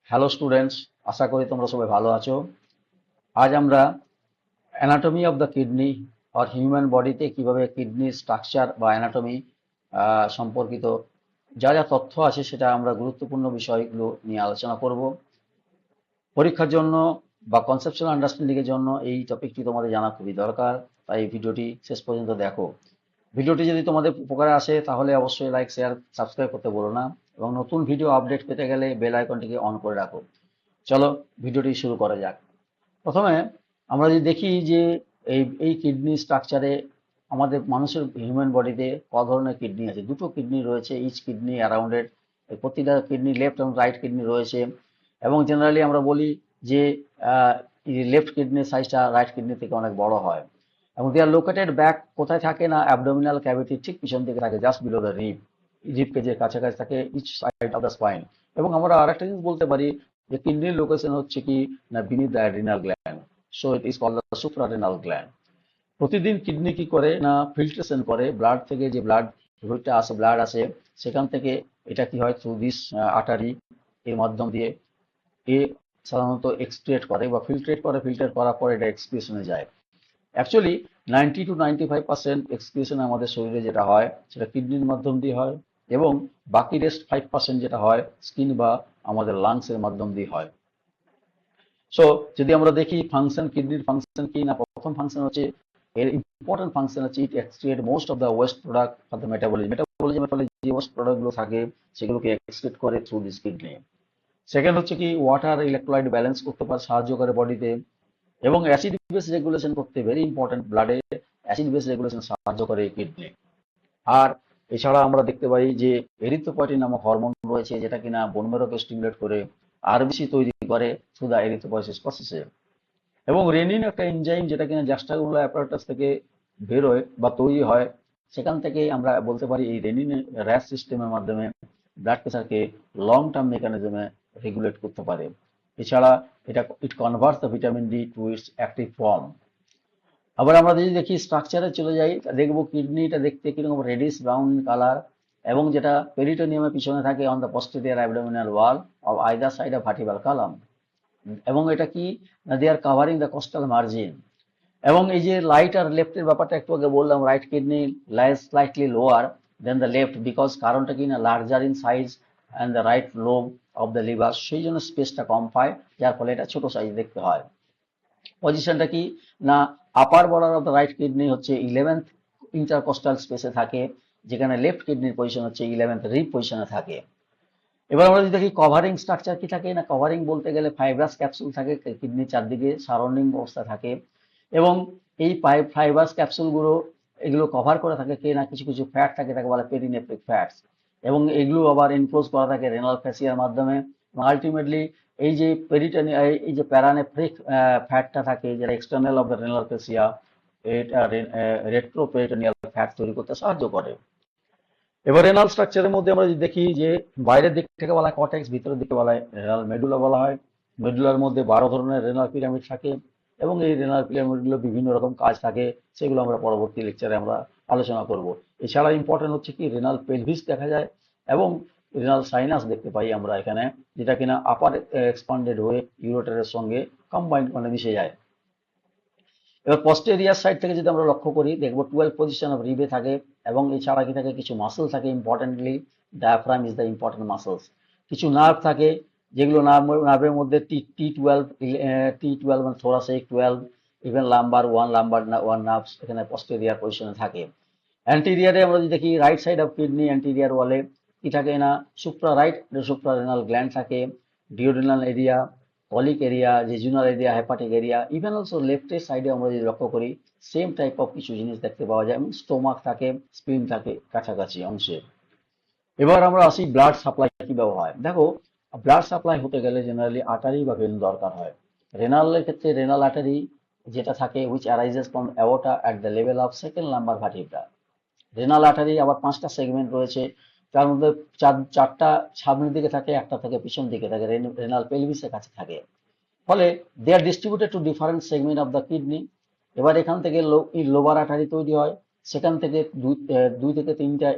Hello students, আশা করি তোমরা সবাই ভালো আছো। আজ আমরা অ্যানাটমি অফ দ্য কিডনি আর হিউম্যান বডিতে কিভাবে কিডনির স্ট্রাকচার বা অ্যানাটমি সম্পর্কিত যা যা তথ্য আছে সেটা আমরা গুরুত্বপূর্ণ বিষয়গুলো নিয়ে আলোচনা করব। পরীক্ষার জন্য বা কনসেপচুয়াল আন্ডারস্ট্যান্ডিং এর জন্য এই টপিকটি তোমাদের জানা খুবই দরকার। তাই ভিডিওটি শেষ পর্যন্ত দেখো। ভিডিওটি যদি তোমাদের উপকারে আসে তাহলে অবশ্যই লাইক, শেয়ার, সাবস্ক্রাইব করতে বলো না, এবং নতুন ভিডিও আপডেট পেতে গেলে বেল আইকনটিকে অন করে রাখো। চলো ভিডিওটি শুরু করা যাক। প্রথমে আমরা যদি দেখি যে এই এই কিডনি স্ট্রাকচারে আমাদের মানুষের হিউম্যান বডিতে ক ধরনের কিডনি আছে। দুটো কিডনি রয়েছে, ইচ কিডনি অ্যারাউন্ডেড। প্রতিটা কিডনি লেফট এবং রাইট কিডনি রয়েছে, এবং জেনারেলি আমরা বলি যে লেফট কিডনির সাইজটা রাইট কিডনি থেকে অনেক বড় হয়। এবং দে আর লোকেটেড ব্যাক কোথায় থাকে না, অ্যাবডোমিনাল ক্যাভিটির ঠিক পিছন দিকে থাকে, জাস্ট বিলো দ্য রিব কেজের কাছাকাছি থাকে, each side of the spine. এবং আমরা আরেকটা জিনিস বলতে পারি যে কিডনির লোকেশন হচ্ছে কি না, beneath the adrenal gland, so it is called the suprarenal gland. প্রতিদিন কিডনি কি করে না, ফিল্ট্রেশন করে ব্লাড থেকে, যে ফ্লুইডটা আসে, ব্লাড আসে, সেখান থেকে এটা কি হয় থ্রু দিস আর্টারি এর মাধ্যম দিয়ে এ সাধারণত এক্সট্রেট করে বা ফিল্ট্রেট করে, ফিল্টার করার পর এটা এক্সক্রিশনে যায়। অ্যাকচুয়ালি 90 to 95% এক্সক্রিশন আমাদের শরীরে যেটা হয় সেটা কিডনির মাধ্যম দিয়ে হয়, এবং বাকি রেস্ট 5% যেটা হয় স্কিন বা আমাদের লাংসের মাধ্যম দিয়ে হয়। সো যদি আমরা দেখি ফাংশন, কিডনির ফাংশন কি না, প্রথম ফাংশন হচ্ছে, এর ইম্পর্টেন্ট ফাংশন হচ্ছে it excrete most of the waste product for the মেটাবলিজমের ফলে যে ওয়েস্ট প্রোডাক্ট গুলো থাকে সেগুলোকে এক্সক্রিয়েট করে থ্রু দিস কিডনি। সেকেন্ড হচ্ছে কি, ওয়াটার ইলেকট্রোলাইট ব্যালেন্স করতে পারে, সাহায্য করে বডিতে, এবং অ্যাসিড বেস রেগুলেশন করতে ভেরি ইম্পর্টেন্ট, ব্লাডে অ্যাসিড বেস রেগুলেশন সাহায্য করে এই কিডনি। আর এছাড়া আমরা দেখতে পাই যে এরিথ্রোপয়েটিন নামক হরমোন রয়েছে যেটা কিনা বোন ম্যারোকে স্টিমুলেট করে আরবিসি তৈরি করে থ্রু দ্য এরিথ্রোপয়েসিস প্রসেসে। এবং রেনিন একটা এনজাইম যেটা কিনা জাস্টাগুলার অ্যাপারেটাস থেকে বেরোয় বা তৈরি হয়, সেখান থেকে আমরা বলতে পারি এই রেনিন র্যাশ সিস্টেমের মাধ্যমে ব্লাড প্রেশারকে লং টার্ম মেকানিজমে রেগুলেট করতে পারে। এছাড়া এটা it converts the vitamin D to its active form. আবার আমরা যদি দেখি স্ট্রাকচারে চলে যাই, দেখবো কিডনিটা দেখতে কিরকম রেডিশ ব্রাউন কালার, এবং যেটা পেরিটোনিয়ামের পিছনে থাকে on the posterior abdominal wall of either side of vertebral column. এবং এটা কি না, দে আর কাভারিং দ্য কোস্টাল মার্জিন। এবং এই যে লাইট আর লেফটের ব্যাপারটা একটু আগে বললাম, right kidney lies slightly lower than the left, because কারণটা কি না, larger in size and the right lobe of the liver, সেই জন্য স্পেসটা কম পায়, যার ফলে এটা ছোট সাইজ দেখতে হয়। পজিশনটা কি না, upper border of the right kidney হচ্ছে 11th ইন্টারকোস্টাল স্পেসে থাকে, যেখানে লেফট কিডনির পজিশন হচ্ছে 11th রিব পজিশনে থাকে। এবার আমরা যদি দেখি কভারিং স্ট্রাকচার কি থাকে না, কভারিং বলতে গেলে ফাইব্রাস ক্যাপসুল থাকে কিডনির চারদিকে, সারাউন্ডিং অবস্থা থাকে, এবং এই ফাইব্রাস ক্যাপসুলগুলো এগুলো কভার করে থাকে কে না, কিছু কিছু ফ্যাট থাকে, তাকে বলে পেরিনেফ্রিক ফ্যাটস, এবং এগুলো আবার এনক্লোজ করা থাকে রেনাল ফ্যাসিয়ার মাধ্যমে। এবং আলটিমেটলি এই যে এই যে প্যারানেফ্রিক ফ্যাটটা থাকে, যেটা external of the renal fascia, এটা রেট্রোপেরিটোনিয়াল ফ্যাট তৈরি করতে সাহায্য করে। এবার রেনাল স্ট্রাকচারের মধ্যে আমরা যদি দেখি যে বাইরের দিক থেকে বলা হয় কর্টেক্স, ভিতরের দিকে বলা হয় রেনাল মেডুলা বলা হয়। মেডুলার মধ্যে 12 ধরনের রেনাল পিরামিড থাকে, এবং এই রেনাল পিরামিডগুলো বিভিন্ন রকম কাজ থাকে, সেগুলো আমরা পরবর্তী লেকচারে আমরা আলোচনা করব। এছাড়া ইম্পর্টেন্ট হচ্ছে কি, রেনাল পেলভিস দেখা যায়, এবং রেনাল সাইনাস দেখতে পাই আমরা এখানে, যেটা কিনা আপার এক্সপান্ডেড হয়ে ইউরোটারের সঙ্গে কম্বাইন্ড মানে মিশে যায়। এবার পস্টেরিয়ার সাইড থেকে যদি আমরা লক্ষ্য করি, দেখবো 12 পজিশন অফ রিবে থাকে, এবং এছাড়া কি থাকে, কিছু মাসেল থাকে, importantly diaphragm is the important muscles. কিছু নার্ভ থাকে, যেগুলো নার্ভের মধ্যে টি টুয়েলভ মানে thoracic 12, even lumbar one nerves এখানে পস্টেরিয়ার পজিশনে থাকে। অ্যান্টিরিয়ারে আমরা যদি দেখি right side of kidney anterior ওয়ালে কি থাকে না, সুপ্রারেনাল গ্ল্যান্ড থাকে, duodenal area, colic area, jejunal area, hepatic area, even also লেফটের সাইডে আমরা যদি লক্ষ্য করি সেম টাইপ অফ কিছু জিনিস দেখতে পাওয়া যায়, এবং স্টোমাক থাকে, স্প্লিন থাকে কাছাকাছি অংশে। এবার আমরা আসি ব্লাড সাপ্লাই কিভাবে হয়। দেখো, ব্লাড সাপ্লাই হতে গেলে জেনারেলি আর্টারি বা ভেন দরকার হয়। রেনালের ক্ষেত্রে রেনাল আর্টারি যেটা থাকে, which arises from aorta at the level of second lumber vertebra. Renal artery আবার 5টা সেগমেন্ট রয়েছে, তার মধ্যে চারটা সামনের দিকে থাকে, একটা থেকে পিছন দিকে থাকে, রেনাল পেলভিসের কাছে থাকে। ফলে they are distributed to different segment of the kidney. এবার এখান থেকে লোবার আর্টারি তৈরি হয়, সেখান থেকে দুই থেকে তিনটা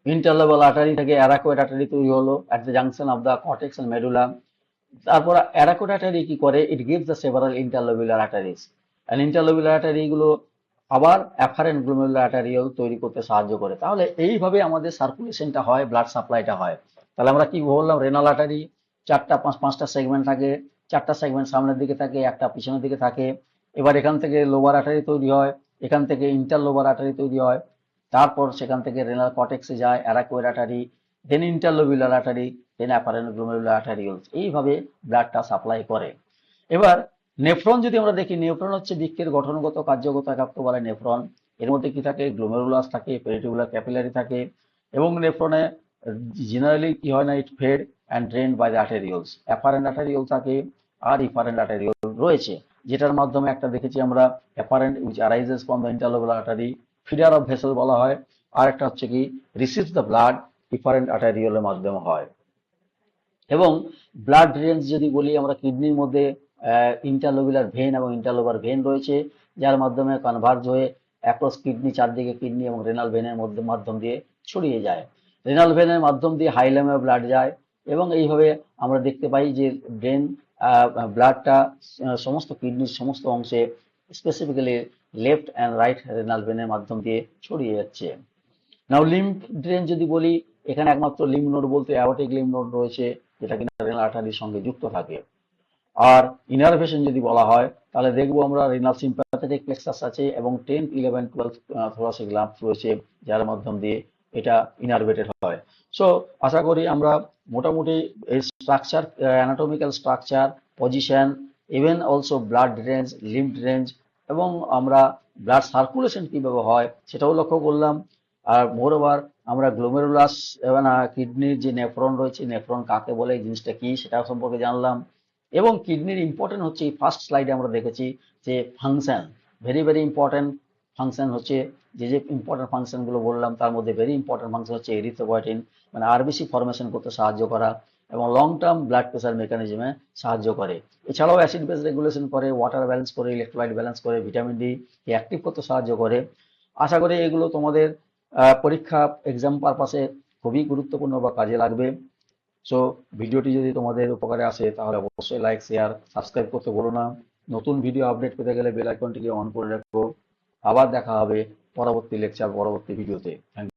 ইন্টারলোবাল আর্টারি থেকে অ্যারাকয়েড আর্টারি তৈরি হলো at the junction of the cortex and medulla. তারপর অ্যারাকয়েড আর্টারি কি করে, it gives the several interlobular arteries, and interlobular artery গুলো আবার অ্যাফারেন্ট গ্লোমেরুলার আর্টারিও তৈরি করতে সাহায্য করে। তাহলে এইভাবে আমাদের সার্কুলেশনটা হয়, ব্লাড সাপ্লাইটা হয়। তাহলে আমরা কি বললাম, রেনাল আর্টারি পাঁচটা সেগমেন্ট থাকে, চারটা সেগমেন্ট সামনের দিকে থাকে, একটা পিছনের দিকে থাকে। এবার এখান থেকে লোবার আর্টারি তৈরি হয়, এখান থেকে ইন্টারলোবার আর্টারি তৈরি হয়, তারপর সেখান থেকে রেনাল কর্টেক্সে যায় অ্যারাকয়েড আর্টারি, দেন ইন্টারলোবুলার আর্টারি, দেন অ্যাপারেন্ট গ্লোমেরুলার আর্টারিওলস, এইভাবে ব্লাডটা সাপ্লাই করে। এবার নেফ্রন যদি আমরা দেখি, নেফ্রন হচ্ছে বৃক্কের গঠনগত কার্যগত একাত্ম বলে নেফ্রন। এর মধ্যে কি থাকে, গ্লোমেরুলাস থাকে, পেরিটিকুলার ক্যাপিলারি থাকে, এবং নেফ্রনে জেনারেলি কি হয় না, it fed and drain by the arterioles. Afferent arteriole থাকে আর ইফারেন্ট আর্টেরিওল রয়েছে, যেটার মাধ্যমে একটা দেখেছি আমরা afferent which arises from the interlobular artery, feeder of vessel বলা হয়। আর একটা হচ্ছে কি রিসিভস দ্য ব্লাড, ইফারেন্ট আর্টেরিওলের মাধ্যমে হয়। এবং ব্লাড ড্রেন যদি বলি আমরা, কিডনির মধ্যে ইন্টারলোবুলার ভেন এবং ইন্টারলোবার ভেন রয়েছে, যার মাধ্যমে কনভার্জ হয়ে অ্যাক্রস কিডনি, চারদিকে কিডনি এবং রেনাল ভেনের মধ্যে মাধ্যম দিয়ে ছড়িয়ে যায়। রেনাল ভেনের মাধ্যম দিয়ে হাইলামে ব্লাড যায়, এবং এইভাবে আমরা দেখতে পাই যে ড্রেন ব্লাডটা সমস্ত কিডনির সমস্ত অংশে, specifically left and right renal ভেনের মাধ্যম দিয়ে ছড়িয়ে যাচ্ছে। নাও লিম্ফ ড্রেন যদি বলি, এখানে একমাত্র লিম্ফ নোড বলতে অ্যাওর্টিক লিম্ফ নোড রয়েছে, যেটা কিনা রেনাল আর্টারির সঙ্গে যুক্ত থাকে। আর ইনারভেশন যদি বলা হয়, তাহলে দেখবো আমরা রেনাল সিম্প্যাথেটিক প্লেক্সাস আছে এবং 10, 11, 12 থোরাসিক লাম্পস রয়েছে, যার মাধ্যম দিয়ে এটা ইনারভেটেড হয়। সো আশা করি আমরা মোটামুটি এই structure, anatomical structure, position, even also blood drainage, lymph drainage, এবং আমরা ব্লাড সার্কুলেশন কিভাবে হয় সেটাও লক্ষ্য করলাম। আর মোরওভার আমরা গ্লোমেরুলাস এবং কিডনির যে নেফ্রন রয়েছে, নেফ্রন কাকে বলে, এই জিনিসটা কি সেটা সম্পর্কে জানলাম। এবং কিডনির ইম্পর্টেন্ট হচ্ছে, এই ফার্স্ট স্লাইডে আমরা দেখেছি যে function, very very important function হচ্ছে, যে ইম্পর্টেন্ট ফাংশন গুলো বললাম তার মধ্যে ভেরি ইম্পর্টেন্ট ফাংশন হচ্ছে এরিথ্রোপয়েটিন, মানে আরবিসি ফরমেশন করতে সাহায্য করা, এবং লং টার্ম ব্লাড প্রেশার মেকানিজমে সাহায্য করে। এছাড়াও অ্যাসিড বেস রেগুলেশন করে, ওয়াটার ব্যালেন্স করে, ইলেকট্রোলাইট ব্যালেন্স করে, ভিটামিন ডি অ্যাক্টিভ করতে সাহায্য করে। আশা করি এগুলো তোমাদের পরীক্ষা এক্সাম পারপাসে খুবই গুরুত্বপূর্ণ বা কাজে লাগবে। সো ভিডিওটি যদি তোমাদের উপকারে আসে তাহলে অবশ্যই লাইক, শেয়ার, সাবস্ক্রাইব করতে ভুলো না। নতুন ভিডিও আপডেট পেতে গেলে বেল আইকনটিকে অন করে রাখো। আবার দেখা হবে পরবর্তী লেকচার, পরবর্তী ভিডিওতে। Thank you.